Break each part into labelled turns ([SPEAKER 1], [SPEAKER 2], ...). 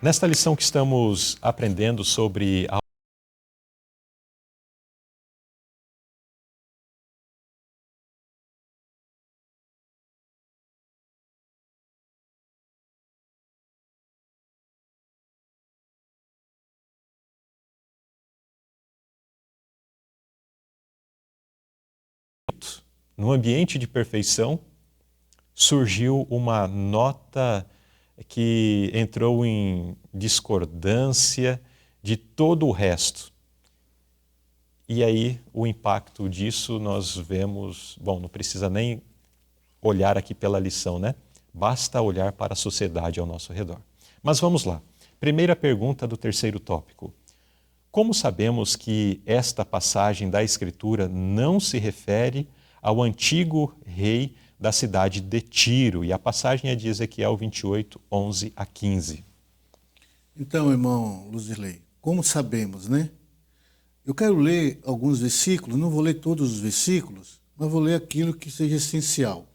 [SPEAKER 1] Nesta lição que estamos aprendendo sobre a no ambiente de perfeição, surgiu uma nota que entrou em discordância de todo o resto. E aí o impacto disso nós vemos, bom, não precisa nem olhar aqui pela lição, né? Basta olhar para a sociedade ao nosso redor. Mas vamos lá. Primeira pergunta do terceiro tópico. Como sabemos que esta passagem da Escritura não se refere ao antigo rei da cidade de Tiro? E a passagem é de Ezequiel 28, 11 a 15.
[SPEAKER 2] Então, irmão Luzirley, como sabemos, né? Eu quero ler alguns versículos, não vou ler todos os versículos, mas vou ler aquilo que seja essencial.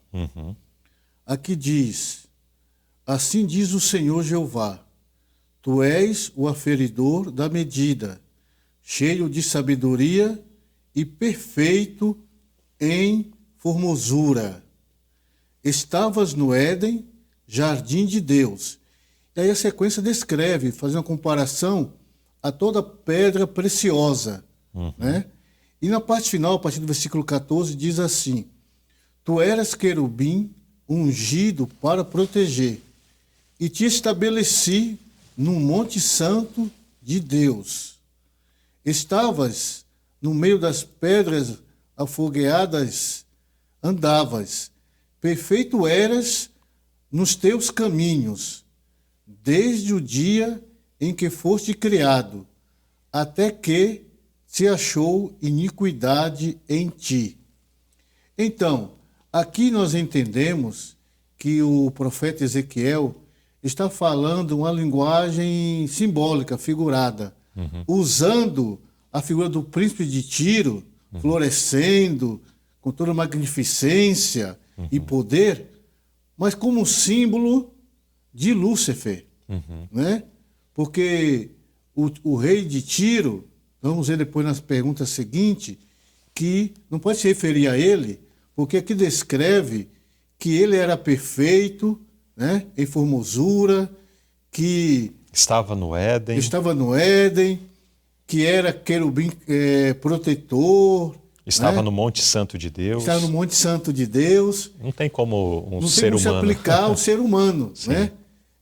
[SPEAKER 2] Aqui diz, assim diz o Senhor Jeová, tu és o aferidor da medida, cheio de sabedoria e perfeito em formosura. Estavas no Éden, jardim de Deus. E aí a sequência descreve, fazendo uma comparação a toda pedra preciosa. Né? E na parte final, a partir do versículo 14, diz assim, tu eras querubim ungido para proteger, e te estabeleci no monte santo de Deus. Estavas no meio das pedras afogueadas, andavas, perfeito eras nos teus caminhos, desde o dia em que foste criado, até que se achou iniquidade em ti. Então, aqui nós entendemos que o profeta Ezequiel está falando uma linguagem simbólica, figurada, usando a figura do príncipe de Tiro, florescendo, com toda magnificência e poder, mas como símbolo de Lúcifer, né? Porque o rei de Tiro, vamos ver depois nas perguntas seguintes, que não pode se referir a ele, porque aqui descreve que ele era perfeito, né, em formosura, que
[SPEAKER 1] estava no
[SPEAKER 2] Éden, que era querubim protetor.
[SPEAKER 1] Estava
[SPEAKER 2] né?
[SPEAKER 1] no Monte Santo de Deus.
[SPEAKER 2] Estava no Monte Santo de Deus.
[SPEAKER 1] Não tem como um
[SPEAKER 2] não
[SPEAKER 1] ser
[SPEAKER 2] tem como
[SPEAKER 1] humano.
[SPEAKER 2] se aplicar ao ser humano. Né?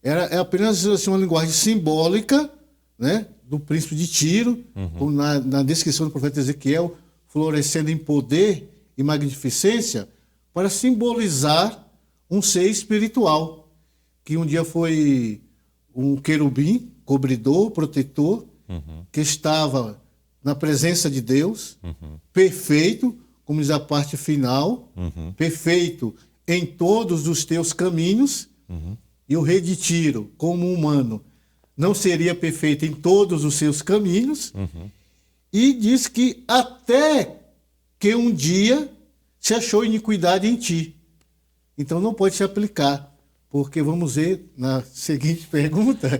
[SPEAKER 2] É apenas assim, uma linguagem simbólica, né, do príncipe de Tiro, como na descrição do profeta Ezequiel, florescendo em poder e magnificência, para simbolizar um ser espiritual, que um dia foi um querubim, cobridor, protetor, que estava na presença de Deus, perfeito, como diz a parte final, perfeito em todos os teus caminhos, e o rei de Tiro, como humano, não seria perfeito em todos os seus caminhos, e diz que até que um dia se achou iniquidade em ti. Então não pode se aplicar, porque vamos ver na seguinte pergunta,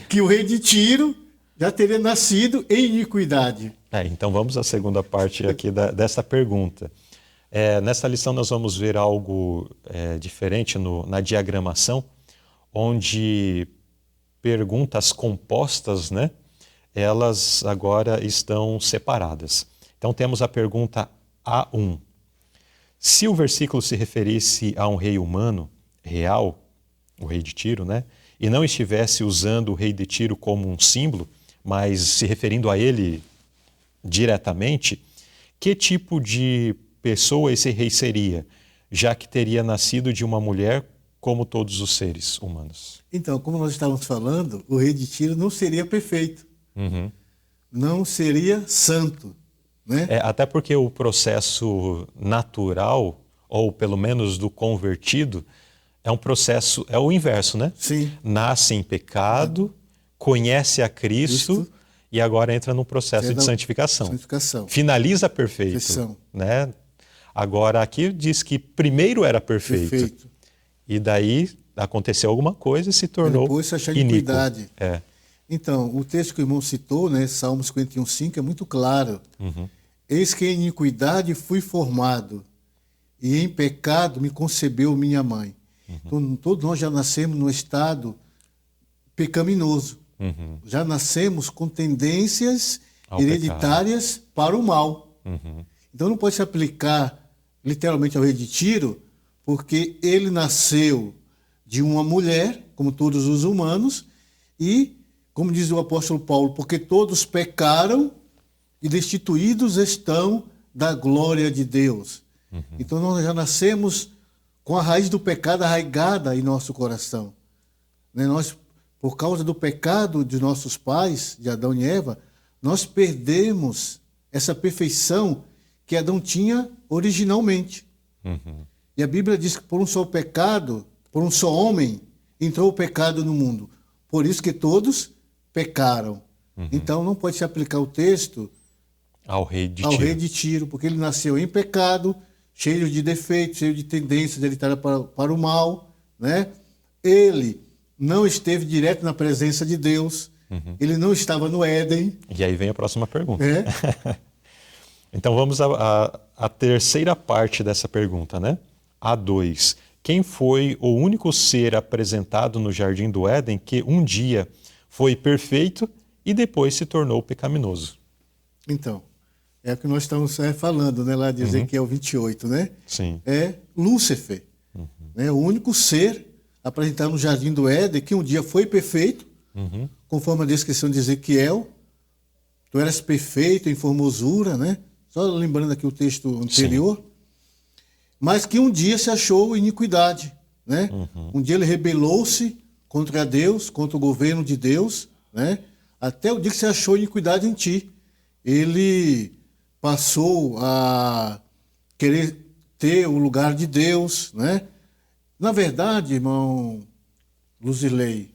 [SPEAKER 2] que o rei de Tiro já teria nascido em iniquidade.
[SPEAKER 1] Então vamos à segunda parte aqui dessa pergunta. Nessa lição nós vamos ver algo diferente na diagramação, onde perguntas compostas, né, elas agora estão separadas. Então temos a pergunta A1. Se o versículo se referisse a um rei humano, real, o rei de Tiro, né, e não estivesse usando o rei de Tiro como um símbolo, mas se referindo a ele diretamente, que tipo de pessoa esse rei seria, já que teria nascido de uma mulher como todos os seres humanos?
[SPEAKER 2] Então, como nós estávamos falando, o rei de Tiro não seria perfeito, não seria santo. Né?
[SPEAKER 1] Até porque o processo natural, ou pelo menos do convertido, é um processo, é o inverso, né?
[SPEAKER 2] Sim.
[SPEAKER 1] Nasce em pecado, conhece a Cristo e agora entra no processo de santificação. Finaliza perfeito. Né? Agora aqui diz que primeiro era perfeito. E daí aconteceu alguma coisa e se tornou
[SPEAKER 2] depois se achou iniquidade. Então, o texto que o irmão citou, né, Salmos 51:5, é muito claro. Eis que em iniquidade fui formado, e em pecado me concebeu minha mãe. Então, todos nós já nascemos no estado pecaminoso. Já nascemos com tendências hereditárias para o mal. Então, não pode se aplicar literalmente ao rei de Tiro, porque ele nasceu de uma mulher, como todos os humanos, e, como diz o apóstolo Paulo, porque todos pecaram e destituídos estão da glória de Deus. Então nós já nascemos com a raiz do pecado arraigada em nosso coração. Né? Nós, por causa do pecado de nossos pais, de Adão e Eva, nós perdemos essa perfeição que Adão tinha originalmente. E a Bíblia diz que por um só pecado, por um só homem, entrou o pecado no mundo. Por isso que todos pecaram. Então não pode se aplicar o texto
[SPEAKER 1] ao rei de
[SPEAKER 2] Tiro, porque ele nasceu em pecado, cheio de defeitos, cheio de tendências hereditárias para o mal, né? Ele não esteve direto na presença de Deus, ele não estava no Éden.
[SPEAKER 1] E aí vem a próxima pergunta.
[SPEAKER 2] É.
[SPEAKER 1] Então vamos à terceira parte dessa pergunta, né? A2. Quem foi o único ser apresentado no Jardim do Éden que um dia foi perfeito e depois se tornou pecaminoso?
[SPEAKER 2] Então, é o que nós estamos falando, né, lá de Ezequiel 28, né?
[SPEAKER 1] Sim.
[SPEAKER 2] É Lúcifer, né, o único ser apresentado no Jardim do Éden que um dia foi perfeito, conforme a descrição de Ezequiel. Tu eras perfeito em formosura, né? Só lembrando aqui o texto anterior. Sim. Mas que um dia se achou iniquidade, né? Um dia ele rebelou-se contra Deus, contra o governo de Deus, né? Até o dia que se achou iniquidade em ti. Ele passou a querer ter o lugar de Deus, né? Na verdade, irmão Luzilei,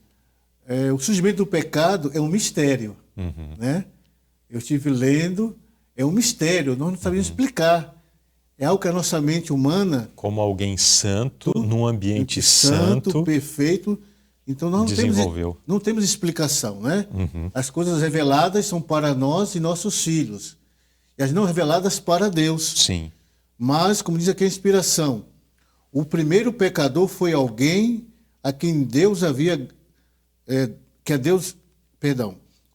[SPEAKER 2] o surgimento do pecado é um mistério, né? Eu estive lendo, é um mistério, nós não sabemos explicar. É algo que a nossa mente humana...
[SPEAKER 1] Como alguém santo, num ambiente santo,
[SPEAKER 2] perfeito. Então nós não temos explicação, né? As coisas reveladas são para nós e nossos filhos. E as não reveladas para Deus.
[SPEAKER 1] Sim.
[SPEAKER 2] Mas, como diz aqui a inspiração, o primeiro pecador foi alguém a quem Deus havia...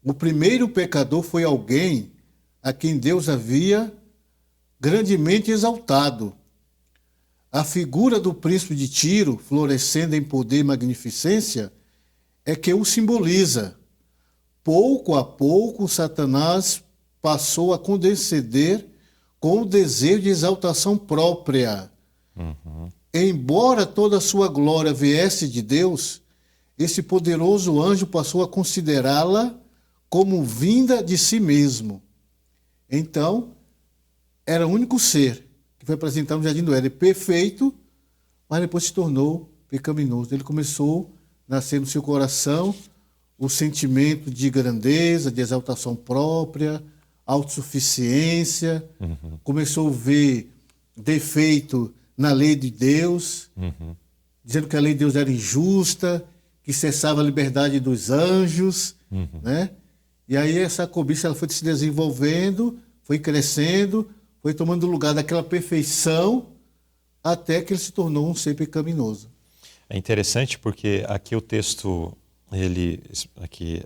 [SPEAKER 2] O primeiro pecador foi alguém a quem Deus havia grandemente exaltado. A figura do príncipe de Tiro, florescendo em poder e magnificência, é que o simboliza. Pouco a pouco, Satanás passou a condescender com o desejo de exaltação própria. Embora toda a sua glória viesse de Deus, esse poderoso anjo passou a considerá-la como vinda de si mesmo. Então, era o único ser que foi apresentado no Jardim do Éden, perfeito, mas depois se tornou pecaminoso. Ele começou a nascer no seu coração o sentimento de grandeza, de exaltação própria, autossuficiência, começou a ver defeito na lei de Deus, dizendo que a lei de Deus era injusta, que cessava a liberdade dos anjos, né? E aí essa cobiça ela foi se desenvolvendo, foi crescendo, foi tomando lugar daquela perfeição, até que ele se tornou um ser pecaminoso.
[SPEAKER 1] É interessante porque aqui o texto,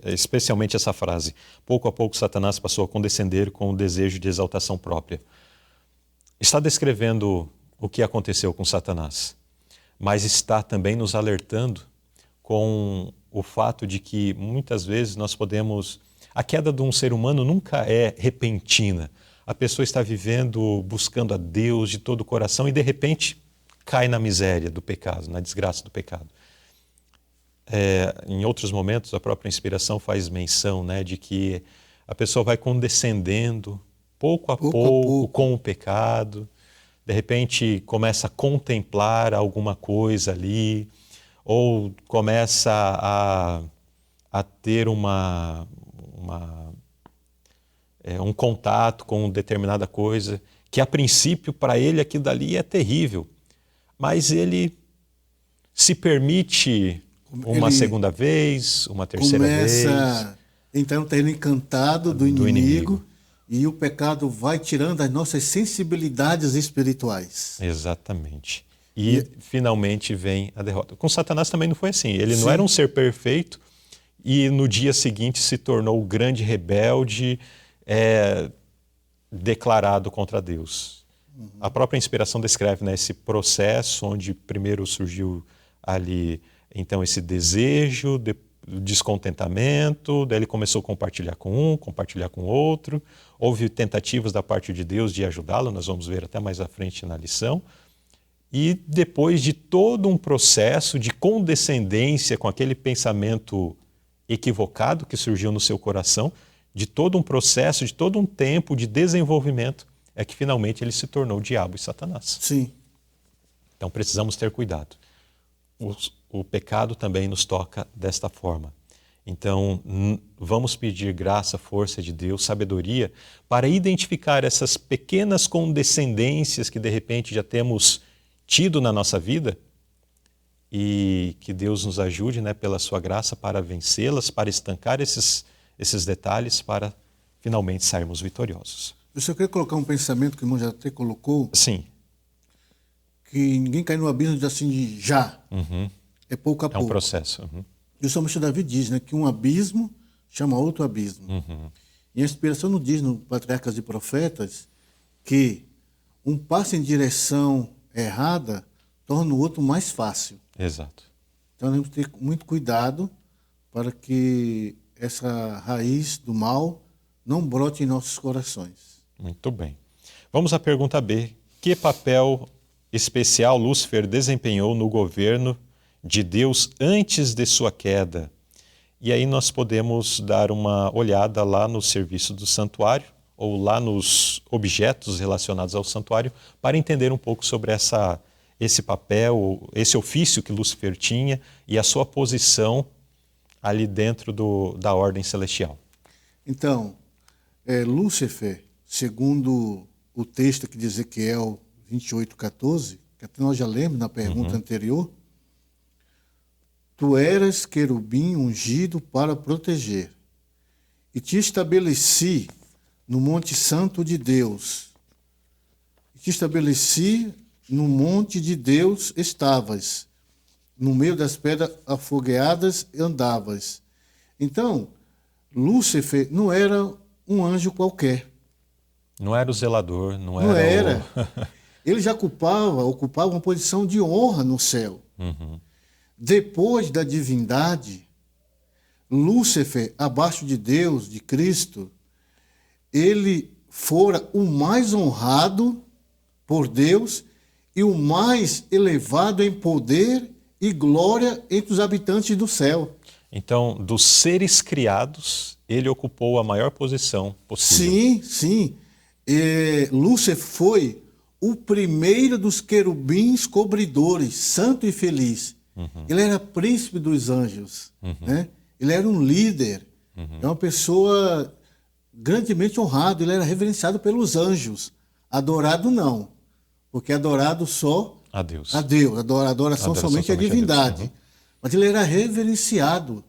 [SPEAKER 1] especialmente essa frase, pouco a pouco Satanás passou a condescender com o desejo de exaltação própria. Está descrevendo o que aconteceu com Satanás, mas está também nos alertando com o fato de que muitas vezes nós podemos... A queda de um ser humano nunca é repentina. A pessoa está vivendo, buscando a Deus de todo o coração e de repente cai na miséria do pecado, na desgraça do pecado. Em outros momentos, a própria inspiração faz menção, né, de que a pessoa vai condescendendo pouco a pouco com o pecado, de repente começa a contemplar alguma coisa ali, ou começa a ter um contato com determinada coisa, que a princípio para ele aquilo dali é terrível, mas ele se permite uma segunda vez, uma terceira vez.
[SPEAKER 2] Entrar no terreno encantado do inimigo. E o pecado vai tirando as nossas sensibilidades espirituais.
[SPEAKER 1] Exatamente. E finalmente vem a derrota. Com Satanás também não foi assim. Ele não era um ser perfeito e no dia seguinte se tornou o grande rebelde declarado contra Deus. A própria inspiração descreve, né, esse processo onde primeiro surgiu ali então esse desejo, descontentamento, daí ele começou a compartilhar com um, compartilhar com outro. Houve tentativas da parte de Deus de ajudá-lo, nós vamos ver até mais à frente na lição. E depois de todo um processo de condescendência com aquele pensamento equivocado que surgiu no seu coração, de todo um processo, de todo um tempo de desenvolvimento, é que finalmente ele se tornou o diabo e Satanás.
[SPEAKER 2] Sim.
[SPEAKER 1] Então precisamos ter cuidado. O pecado também nos toca desta forma. Então, vamos pedir graça, força de Deus, sabedoria, para identificar essas pequenas condescendências que de repente já temos tido na nossa vida e que Deus nos ajude, né, pela sua graça para vencê-las, para estancar esses detalhes, para finalmente sairmos vitoriosos.
[SPEAKER 2] Eu só queria colocar um pensamento que o irmão já até colocou.
[SPEAKER 1] Sim.
[SPEAKER 2] Que ninguém cai no abismo assim de já.
[SPEAKER 1] Uhum.
[SPEAKER 2] É pouco a pouco.
[SPEAKER 1] É um processo. Uhum.
[SPEAKER 2] E o salmista Davi diz, né, que um abismo chama outro abismo.
[SPEAKER 1] Uhum.
[SPEAKER 2] E a inspiração nos diz, no Patriarcas e Profetas, que um passo em direção errada torna o outro mais fácil.
[SPEAKER 1] Exato.
[SPEAKER 2] Então, nós temos que ter muito cuidado para que essa raiz do mal não brote em nossos corações.
[SPEAKER 1] Muito bem. Vamos à pergunta B. Que papel especial Lúcifer desempenhou no governo de Deus antes de sua queda? E aí nós podemos dar uma olhada lá no serviço do santuário ou lá nos objetos relacionados ao santuário para entender um pouco sobre esse papel, esse ofício que Lúcifer tinha e a sua posição ali dentro da ordem celestial.
[SPEAKER 2] Então, Lúcifer, segundo o texto aqui de Ezequiel 28:14, que até nós já lemos na pergunta anterior, tu eras querubim ungido para proteger, e te estabeleci no monte santo de Deus. E te estabeleci no monte de Deus estavas, no meio das pedras afogueadas andavas. Então, Lúcifer não era um anjo qualquer.
[SPEAKER 1] Não era o zelador, não
[SPEAKER 2] era. Ele já ocupava uma posição de honra no céu.
[SPEAKER 1] Uhum.
[SPEAKER 2] Depois da divindade, Lúcifer, abaixo de Deus, de Cristo, ele fora o mais honrado por Deus e o mais elevado em poder e glória entre os habitantes do céu.
[SPEAKER 1] Então, dos seres criados, ele ocupou a maior posição possível.
[SPEAKER 2] Sim, sim. Lúcifer foi o primeiro dos querubins cobridores, santo e feliz. Uhum. Ele era príncipe dos anjos, né? Ele era um líder, é uma pessoa grandemente honrado, ele era reverenciado pelos anjos. Adorado não, porque adorado só
[SPEAKER 1] a Deus.
[SPEAKER 2] Adoração somente à divindade.
[SPEAKER 1] Uhum.
[SPEAKER 2] Mas ele era reverenciado.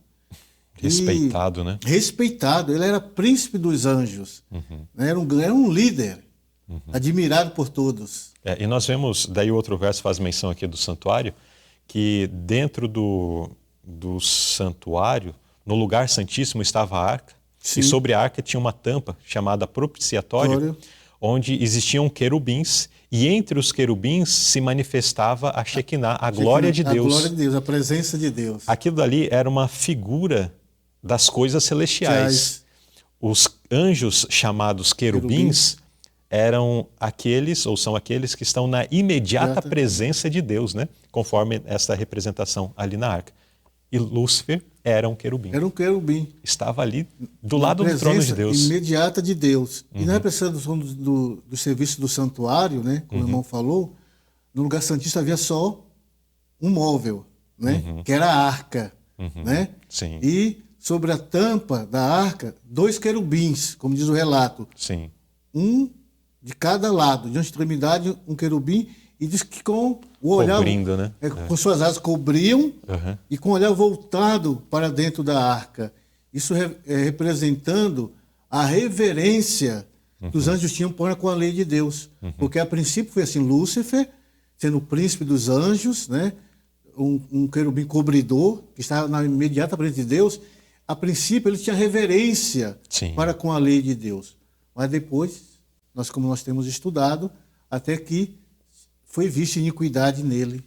[SPEAKER 1] Respeitado, né?
[SPEAKER 2] Respeitado, ele era príncipe dos anjos. Era um líder, admirado por todos.
[SPEAKER 1] E nós vemos, daí o outro verso faz menção aqui do santuário, que dentro do santuário, no lugar santíssimo estava a arca,
[SPEAKER 2] Sim.
[SPEAKER 1] e sobre a arca tinha uma tampa chamada propiciatório, onde existiam querubins, e entre os querubins se manifestava a Shekinah, a glória de Deus.
[SPEAKER 2] A glória de Deus, a presença de Deus.
[SPEAKER 1] Aquilo dali era uma figura das coisas celestiais. Os anjos chamados querubins eram aqueles, ou são aqueles que estão na imediata presença de Deus, né? Conforme essa representação ali na arca. E Lúcifer era um querubim.
[SPEAKER 2] Era um querubim.
[SPEAKER 1] Estava ali do lado do trono de Deus.
[SPEAKER 2] Imediata de Deus. E na representação do serviço do santuário, né? Como o irmão falou, no lugar santíssimo havia só um móvel, né? Que era a arca, né?
[SPEAKER 1] Sim.
[SPEAKER 2] E sobre a tampa da arca, 2 querubins, como diz o relato.
[SPEAKER 1] Sim.
[SPEAKER 2] Um de cada lado, de uma extremidade um querubim, e diz que com o olhar,
[SPEAKER 1] cobrindo, né?
[SPEAKER 2] Com suas asas cobriam e com o olhar voltado para dentro da arca. Isso representando a reverência que os anjos tinham para com a lei de Deus. Porque a princípio foi assim, Lúcifer, sendo o príncipe dos anjos, né? Um querubim cobridor, que estava na imediata frente de Deus, a princípio ele tinha reverência para com a lei de Deus. Mas depois, como nós temos estudado, até que foi vista iniquidade nele.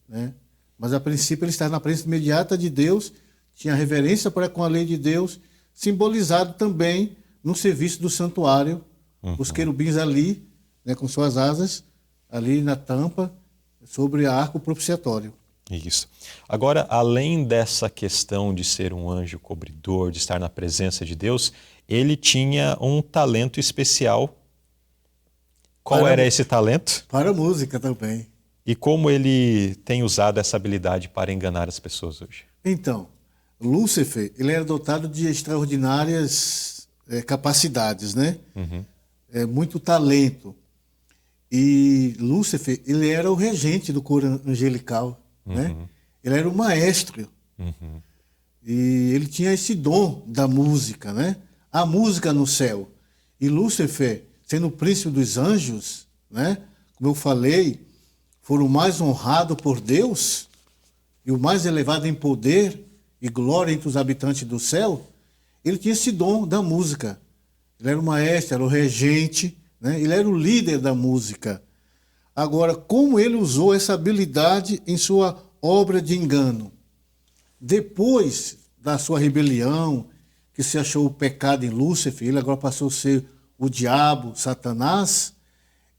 [SPEAKER 2] Né? Mas a princípio ele estava na presença imediata de Deus, tinha reverência para com a lei de Deus, simbolizado também no serviço do santuário, os querubins ali, né, com suas asas, ali na tampa, sobre a arca propiciatório.
[SPEAKER 1] Isso. Agora, além dessa questão de ser um anjo cobridor, de estar na presença de Deus, ele tinha um talento especial. Qual era esse talento?
[SPEAKER 2] Para a música também.
[SPEAKER 1] E como ele tem usado essa habilidade para enganar as pessoas hoje?
[SPEAKER 2] Então, Lúcifer, ele era dotado de extraordinárias capacidades, né? Muito talento. E Lúcifer, ele era o regente do coro angelical, né? Ele era o maestro. E ele tinha esse dom da música, né? A música no céu. E Lúcifer, sendo o príncipe dos anjos, né? Como eu falei, foram o mais honrado por Deus e o mais elevado em poder e glória entre os habitantes do céu. Ele tinha esse dom da música. Ele era o maestro, era o regente, né? Ele era o líder da música. Agora, como ele usou essa habilidade em sua obra de engano? Depois da sua rebelião, que se achou o pecado em Lúcifer, ele agora passou a ser o diabo, Satanás,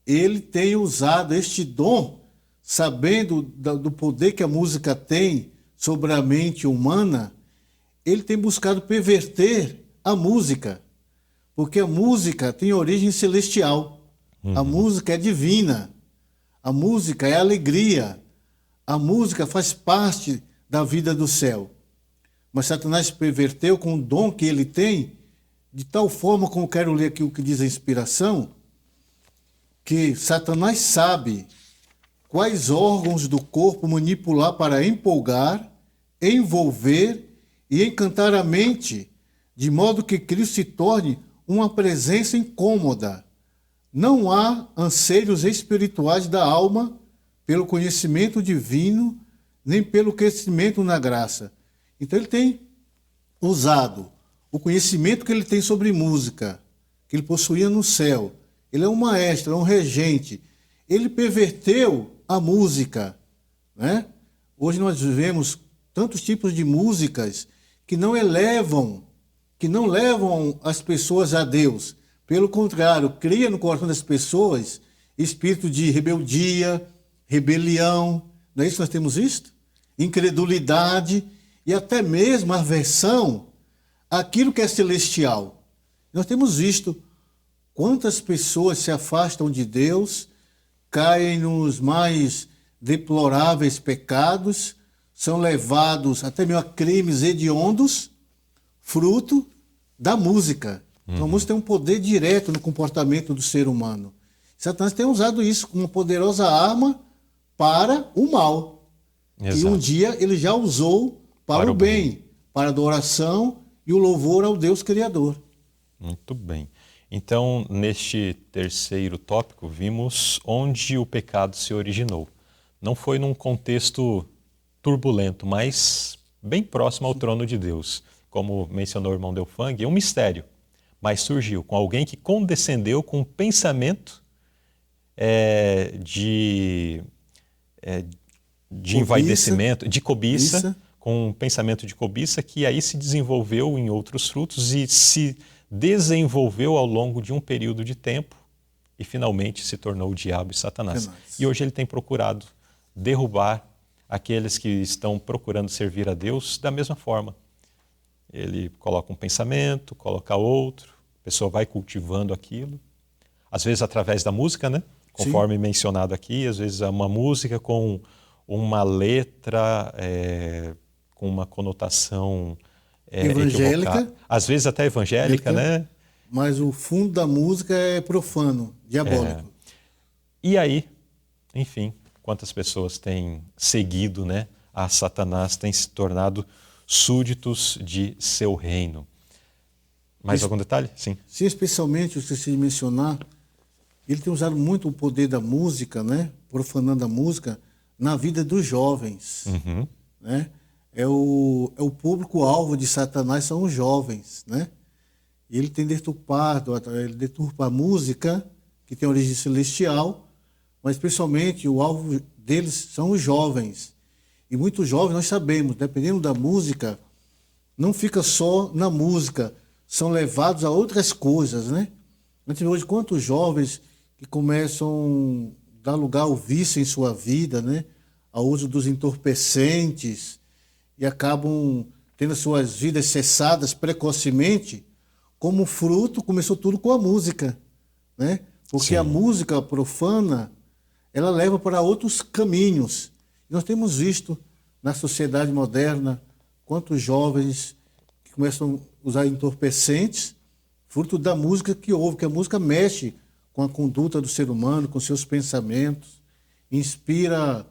[SPEAKER 2] ele tem usado este dom, sabendo do poder que a música tem sobre a mente humana, ele tem buscado perverter a música, porque a música tem origem celestial, a música é divina, a música é alegria, a música faz parte da vida do céu. Mas Satanás perverteu com o dom que ele tem, de tal forma, como eu quero ler aqui o que diz a inspiração, que Satanás sabe quais órgãos do corpo manipular para empolgar, envolver e encantar a mente, de modo que Cristo se torne uma presença incômoda. Não há anseios espirituais da alma pelo conhecimento divino, nem pelo crescimento na graça. Então ele tem usado o conhecimento que ele tem sobre música, que ele possuía no céu. Ele é um maestro, é um regente. Ele perverteu a música, né? Hoje nós vivemos tantos tipos de músicas que não levam as pessoas a Deus. Pelo contrário, cria no coração das pessoas espírito de rebeldia, rebelião. Não é isso que nós temos visto? Incredulidade e até mesmo aversão àquilo que é celestial. Nós temos visto quantas pessoas se afastam de Deus, caem nos mais deploráveis pecados, são levados até mesmo a crimes hediondos, fruto da música. Então, a música tem um poder direto no comportamento do ser humano. Satanás tem usado isso como uma poderosa arma para o mal. Exato. E um dia ele já usou para o bem, para a adoração e o louvor ao Deus Criador.
[SPEAKER 1] Muito bem. Então, neste terceiro tópico, vimos onde o pecado se originou. Não foi num contexto turbulento, mas bem próximo ao trono de Deus. Como mencionou o irmão Delfang, é um mistério, mas surgiu com alguém que condescendeu com um pensamento de envaidecimento, de cobiça, com um pensamento de cobiça que aí se desenvolveu em outros frutos e se desenvolveu ao longo de um período de tempo e finalmente se tornou o diabo e Satanás. E hoje ele tem procurado derrubar aqueles que estão procurando servir a Deus da mesma forma. Ele coloca um pensamento, coloca outro, a pessoa vai cultivando aquilo, às vezes através da música, né? Conforme mencionado aqui, às vezes é uma música com uma letra, com uma conotação
[SPEAKER 2] evangélica.
[SPEAKER 1] Equivocada. Às vezes até evangélica, né?
[SPEAKER 2] Mas o fundo da música é profano, diabólico.
[SPEAKER 1] E aí, enfim, quantas pessoas têm seguido, né, a Satanás, têm se tornado súditos de seu reino. Mais algum detalhe? Sim.
[SPEAKER 2] Sim, especialmente, eu esqueci de mencionar, ele tem usado muito o poder da música, né? Profanando a música, na vida dos jovens.
[SPEAKER 1] Uhum.
[SPEAKER 2] Né? É o público-alvo de Satanás, são os jovens. Né? E ele tem deturpado, ele deturpa a música, que tem origem celestial, mas principalmente o alvo deles são os jovens. E muitos jovens, nós sabemos, dependendo da música, não fica só na música, são levados a outras coisas, né? A gente vê hoje quantos jovens que começam a dar lugar ao vício em sua vida, né? Ao uso dos entorpecentes e acabam tendo suas vidas cessadas precocemente, como fruto, começou tudo com a música, né? Porque
[SPEAKER 1] Sim.
[SPEAKER 2] a música profana, ela leva para outros caminhos. Nós temos visto na sociedade moderna quantos jovens que começam a usar entorpecentes, fruto da música que ouve, que a música mexe com a conduta do ser humano, com seus pensamentos, inspira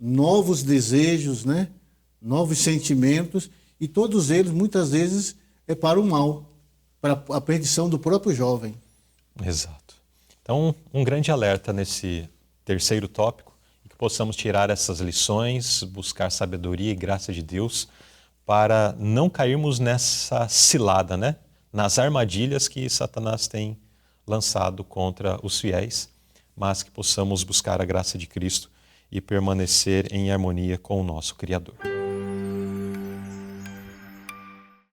[SPEAKER 2] novos desejos, né? Novos sentimentos, e todos eles, muitas vezes, é para o mal, para a perdição do próprio jovem.
[SPEAKER 1] Exato. Então, um grande alerta nesse terceiro tópico, e que possamos tirar essas lições, buscar sabedoria e graça de Deus, para não cairmos nessa cilada, né? Nas armadilhas que Satanás tem lançado contra os fiéis, mas que possamos buscar a graça de Cristo e permanecer em harmonia com o nosso Criador.